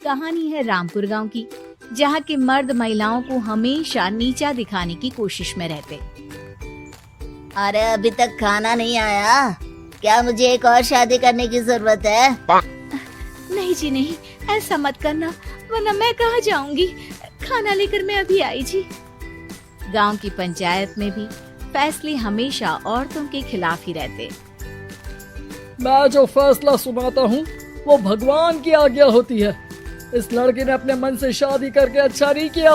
कहानी है रामपुर गांव की, जहां के मर्द महिलाओं को हमेशा नीचा दिखाने की कोशिश में रहते। अरे अभी तक खाना नहीं आया, क्या मुझे एक और शादी करने की जरूरत है? नहीं जी नहीं, ऐसा मत करना, वरना मैं कहाँ जाऊंगी। खाना लेकर मैं अभी आई जी। गांव की पंचायत में भी फैसले हमेशा औरतों के खिलाफ ही रहते। मैं जो फैसला सुनाता हूँ वो भगवान की आज्ञा होती है। इस लड़के ने अपने मन से शादी करके अच्छा नहीं किया।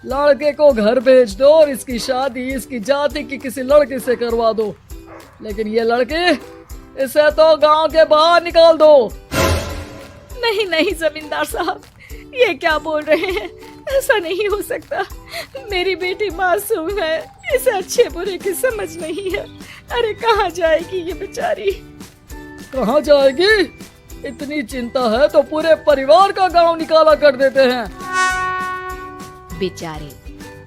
लड़के को घर भेज दो और इसकी शादी इसकी जाति की किसी लड़के से करवा दो, लेकिन ये लड़के, इसे तो गांव के बाहर निकाल दो। नहीं नहीं जमींदार साहब, ये क्या बोल रहे हैं? ऐसा नहीं हो सकता। मेरी बेटी मासूम है, इसे अच्छे बुरे की समझ नहीं है। अरे कहाँ जाएगी ये बेचारी? कहाँ जाएगी? इतनी चिंता है तो पूरे परिवार का गांव निकाला कर देते हैं। बेचारे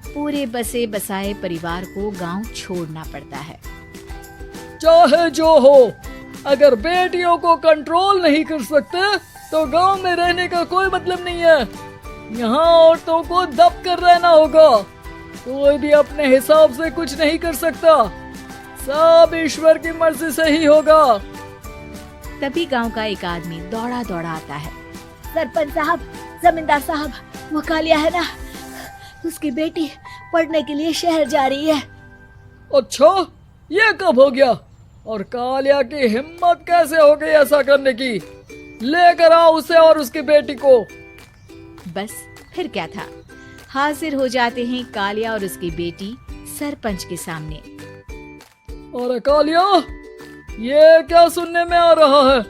पूरे बसे बसाए परिवार को गांव छोड़ना पड़ता है। चाहे जो हो, अगर बेटियों को कंट्रोल नहीं कर सकते तो गांव में रहने का कोई मतलब नहीं है। यहाँ औरतों को दब कर रहना होगा। कोई भी अपने हिसाब से कुछ नहीं कर सकता, सब ईश्वर की मर्जी से ही होगा। तभी गांव का एक आदमी दौड़ा दौड़ा आता है। सरपंच साहब, जमींदार साहब, वो कालिया है ना, उसकी बेटी पढ़ने के लिए शहर जा रही है। अच्छा, ये कब हो गया? और कालिया की हिम्मत कैसे हो गई ऐसा करने की? लेकर आओ उसे और उसकी बेटी को। बस फिर क्या था, हाजिर हो जाते हैं कालिया और उसकी बेटी सरपंच के सामने। अरे कालिया, ये क्या सुनने में आ रहा है?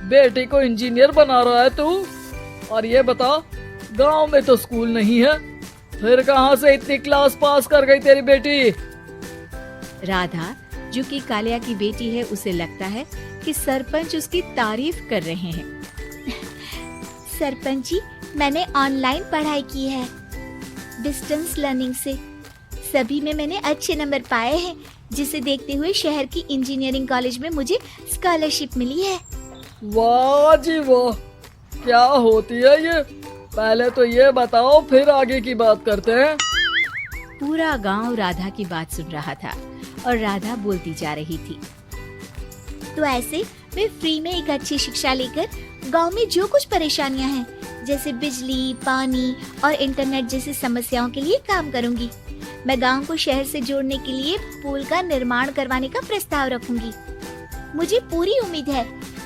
बेटी को इंजीनियर बना रहा है तू? और ये बता, गांव में तो स्कूल नहीं है, फिर कहां से इतनी क्लास पास कर गई तेरी बेटी? राधा, जो कि कालिया की बेटी है, उसे लगता है कि सरपंच उसकी तारीफ कर रहे हैं। सरपंच जी, मैंने ऑनलाइन पढ़ाई की है, डिस्टेंस लर्निंग से। सभी में मैंने अच्छे नंबर पाए हैं, जिसे देखते हुए शहर की इंजीनियरिंग कॉलेज में मुझे स्कॉलरशिप मिली है। वाह जी वाह, क्या होती है ये? पहले तो ये बताओ, फिर आगे की बात करते हैं। पूरा गांव राधा की बात सुन रहा था और राधा बोलती जा रही थी। तो ऐसे मैं फ्री में एक अच्छी शिक्षा लेकर गांव में जो कुछ परेशानियां हैं, जैसे बिजली, पानी और इंटरनेट जैसी समस्याओं के लिए काम करूंगी। मैं गांव को शहर से जोड़ने के लिए पुल का निर्माण करवाने का प्रस्ताव रखूंगी। मुझे पूरी उम्मीद है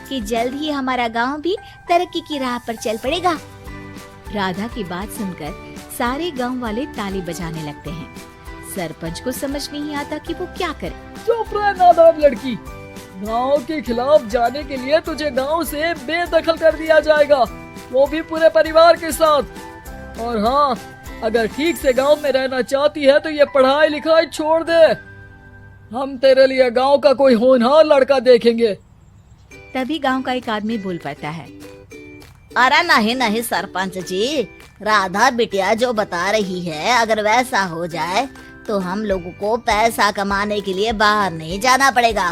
कि जल्द ही हमारा गांव भी तरक्की की राह पर चल पड़ेगा। राधा की बात सुनकर सारे गांव वाले ताली बजाने लगते हैं। सरपंच को समझ नहीं आता कि वो क्या करे। चुप रह नादान लड़की, गांव के खिलाफ जाने के लिए तुझे गांव से बेदखल कर दिया जाएगा, वो भी पूरे परिवार के साथ। और हाँ, अगर ठीक से गांव में रहना चाहती है तो ये पढ़ाई लिखाई छोड़ दे। हम तेरे लिए गांव का कोई होनहार लड़का देखेंगे। तभी गांव का एक आदमी बोल पड़ता है। अरे नहीं नहीं सरपंच जी, राधा बिटिया जो बता रही है, अगर वैसा हो जाए तो हम लोगों को पैसा कमाने के लिए बाहर नहीं जाना पड़ेगा।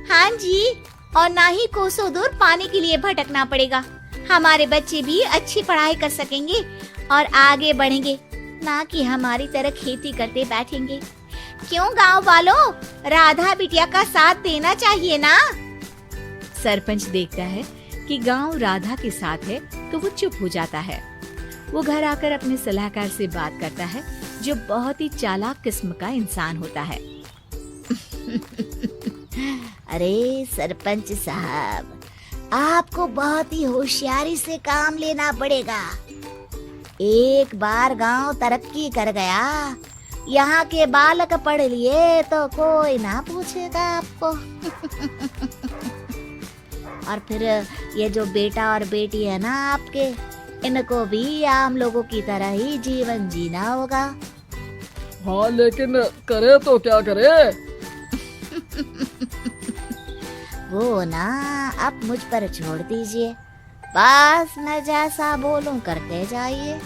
हाँ जी, और ना ही कोसों दूर पानी के लिए भटकना पड़ेगा। हमारे बच्चे भी अच्छी पढ़ाई कर सकेंगे और आगे बढ़ेंगे, ना कि हमारी तरह खेती करते बैठेंगे। क्यों गांव वालों, राधा बिटिया का साथ देना चाहिए ना। सरपंच देखता है कि गांव राधा के साथ है तो वो चुप हो जाता है। वो घर आकर अपने सलाहकार से बात करता है, जो बहुत ही चालाक किस्म का इंसान होता है। अरे सरपंच साहब, आपको बहुत ही होशियारी से काम लेना पड़ेगा। एक बार गांव तरक्की कर गया, यहाँ के बालक पढ़ लिए तो कोई ना पूछेगा आपको। और फिर ये जो बेटा और बेटी है ना आपके, इनको भी आम लोगों की तरह ही जीवन जीना होगा। हाँ, लेकिन करे तो क्या करे? वो ना आप मुझ पर छोड़ दीजिए, बस मैं जैसा बोलूं करते जाइए।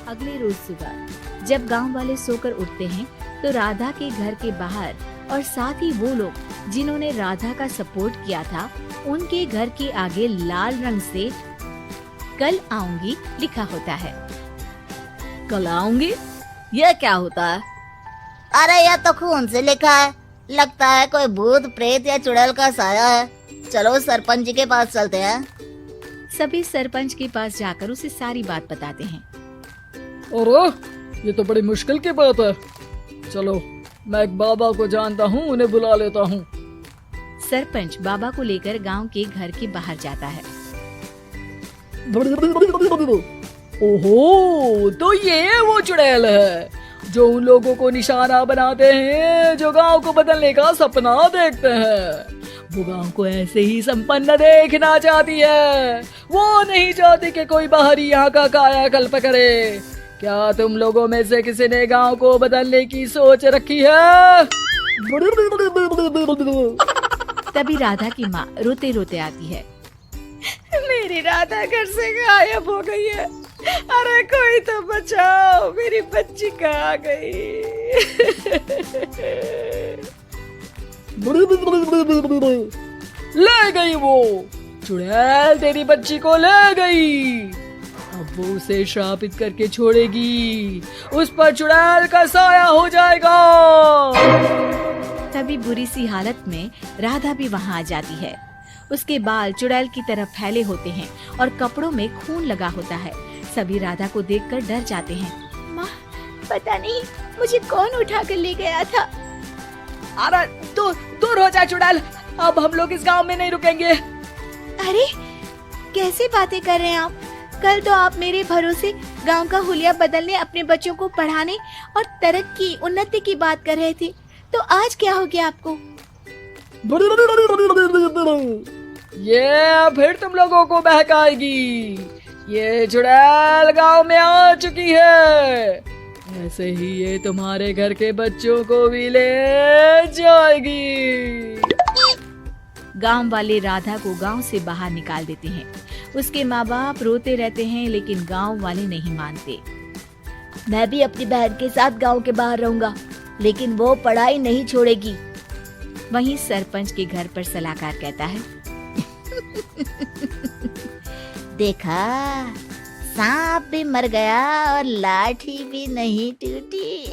अगले रोज सुबह जब गांव वाले सोकर उठते हैं तो राधा के घर के बाहर और साथ ही वो लोग जिन्होंने राधा का सपोर्ट किया था, उनके घर के आगे लाल रंग से कल आऊंगी लिखा होता है। कल आऊंगी, ये क्या होता है? अरे यह तो खून से लिखा है, लगता है कोई भूत प्रेत या चुड़ैल का साया है। चलो सरपंच जी के पास चलते हैं। सभी सरपंच के पास जाकर उसे सारी बात बताते हैं। अरे ये तो बड़ी मुश्किल की बात है। चलो मैं एक बाबा को जानता हूँ, उन्हें बुला लेता हूँ। सरपंच बाबा को लेकर गांव के घर के बाहर जाता है। ओहो, तो ये वो चुड़ैल है जो उन लोगों को निशाना बनाते हैं जो गांव को बदलने का सपना देखते हैं। वो गांव को ऐसे ही संपन्न देखना चाहती है। वो नहीं चाहती कि कोई बाहरी यहाँ का कायाकल्प करे। क्या तुम लोगों में से किसी ने गांव को बदलने की सोच रखी है? तभी राधा की माँ रोते रोते आती है। मेरी राधा घर से गायब हो गई है। अरे कोई तो बचाओ, मेरी बच्ची कहाँ गई? ले गई वो चुड़ैल, तेरी बच्ची को ले गई। अब वो उसे श्रापित करके छोड़ेगी, उस पर चुड़ैल का साया हो जाएगा। तभी बुरी सी हालत में राधा भी वहाँ आ जाती है। उसके बाल चुड़ैल की तरफ फैले होते हैं और कपड़ों में खून लगा होता है। सभी राधा को देखकर डर जाते हैं। माँ, पता नहीं मुझे कौन उठा कर ले गया था। अरे दूर हो जा चुड़ैल, अब हम लोग इस गांव में नहीं रुकेंगे। अरे कैसे बातें कर रहे हैं आप? कल तो आप मेरे भरोसे गांव का हुलिया बदलने, अपने बच्चों को पढ़ाने और तरक्की उन्नति की बात कर रहे थे, तो आज क्या हो गया आपको? ये फिर तुम लोगों को बहकाएगी। ये चुड़ैल गांव में आ चुकी है, ऐसे ही ये तुम्हारे घर के बच्चों को भी ले जाएगी। गांव वाले राधा को गांव से बाहर निकाल देते हैं। उसके माँ बाप रोते रहते हैं, लेकिन गांव वाले नहीं मानते। मैं भी अपनी बहन के साथ गांव के बाहर रहूंगा, लेकिन वो पढ़ाई नहीं छोड़ेगी। वहीं सरपंच के घर पर सलाहकार कहता है। देखा, सांप भी मर गया और लाठी भी नहीं टूटी।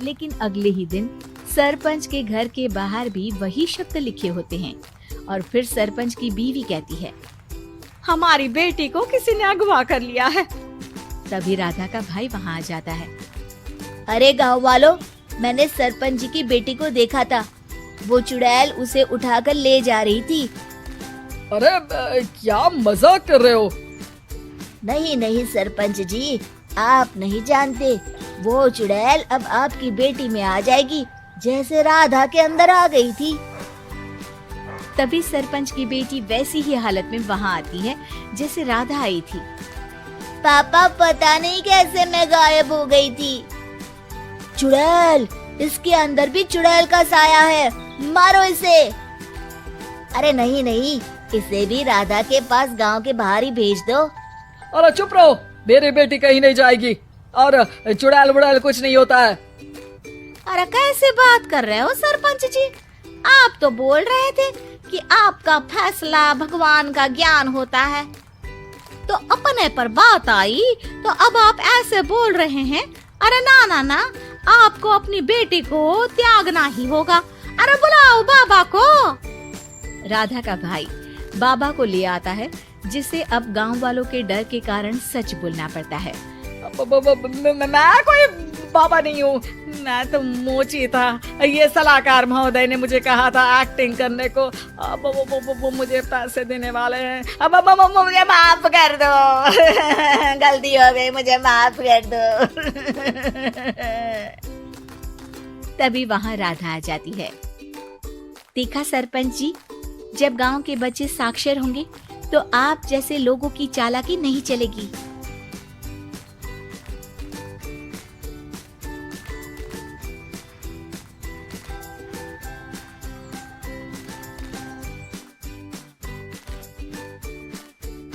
लेकिन अगले ही दिन सरपंच के घर के बाहर भी वही शब्द लिखे होते हैं और फिर सरपंच की बीवी कहती है, हमारी बेटी को किसी ने अगवा कर लिया है। तभी राधा का भाई वहाँ आ जाता है। अरे गांव वालों, मैंने सरपंच जी की बेटी को देखा था। वो चुड़ैल उसे उठाकर ले जा रही थी। अरे क्या मजाक कर रहे हो? नहीं नहीं सरपंच जी, आप नहीं जानते। वो चुड़ैल अब आपकी बेटी में आ जाएगी, जैसे राधा के अंदर आ गई थी। तभी सरपंच की बेटी वैसी ही हालत में वहाँ आती है जैसे राधा आई थी। पापा, पता नहीं कैसे मैं गायब हो गई थी। चुड़ैल, इसके अंदर भी चुड़ैल का साया है, मारो इसे। अरे नहीं नहीं, इसे भी राधा के पास गांव के बाहर ही भेज दो। अरे चुप रहो, मेरी बेटी कहीं नहीं जाएगी और चुड़ैल बुड़ैल कुछ नहीं होता है। अरे कैसे बात कर रहे हो सरपंच जी? आप तो बोल रहे थे कि आपका फैसला भगवान का ज्ञान होता है, तो अपने पर बात आई तो अब आप ऐसे बोल रहे हैं। अरे ना ना ना, आपको अपनी बेटी को त्यागना ही होगा। अरे बुलाओ बाबा को। राधा का भाई बाबा को ले आता है, जिसे अब गांव वालों के डर के कारण सच बोलना पड़ता है। मैं कोई बाबा नहीं हूँ, मैं तो मोची था। ये सलाहकार महोदय ने मुझे कहा था एक्टिंग करने को। अब वो मुझे पैसे देने वाले हैं। अब मुझे माफ कर दो। गलती हो गई, मुझे माफ कर दो। तभी वहाँ राधा आ जाती है। देखा सरपंच जी, जब गांव के बच्चे साक्षर होंगे तो आप जैसे लोगों की चालाकी नहीं चलेगी।